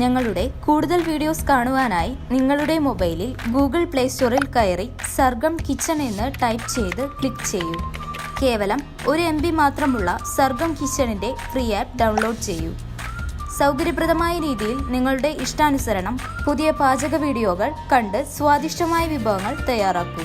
ഞങ്ങളുടെ കൂടുതൽ വീഡിയോസ് കാണുവാനായി നിങ്ങളുടെ മൊബൈലിൽ ഗൂഗിൾ പ്ലേ സ്റ്റോറിൽ കയറി സർഗം കിച്ചൺ എന്ന് ടൈപ്പ് ചെയ്ത് ക്ലിക്ക് ചെയ്യൂ. കേവലം 1 MB മാത്രമുള്ള സർഗം കിച്ചണിൻ്റെ ഫ്രീ ആപ്പ് ഡൗൺലോഡ് ചെയ്യൂ. സൗകര്യപ്രദമായ രീതിയിൽ നിങ്ങളുടെ ഇഷ്ടാനുസരണം പുതിയ പാചക വീഡിയോകൾ കണ്ട് സ്വാദിഷ്ടമായ വിഭവങ്ങൾ തയ്യാറാക്കൂ.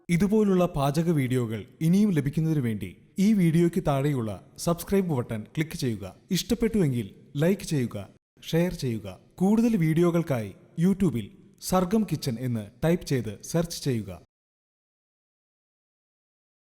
ഇതുപോലുള്ള പാചക വീഡിയോകൾ ഇനിയും ലഭിക്കുന്നതിനു വേണ്ടി ഈ വീഡിയോയ്ക്ക് താഴെയുള്ള സബ്സ്ക്രൈബ് ബട്ടൺ ക്ലിക്ക് ചെയ്യുക. ഇഷ്ടപ്പെട്ടുവെങ്കിൽ ലൈക്ക് ചെയ്യുക, ഷെയർ ചെയ്യുക. കൂടുതൽ വീഡിയോകൾക്കായി യൂട്യൂബിൽ സർഗം കിച്ചൺ എന്ന് ടൈപ്പ് ചെയ്ത് സെർച്ച് ചെയ്യുക.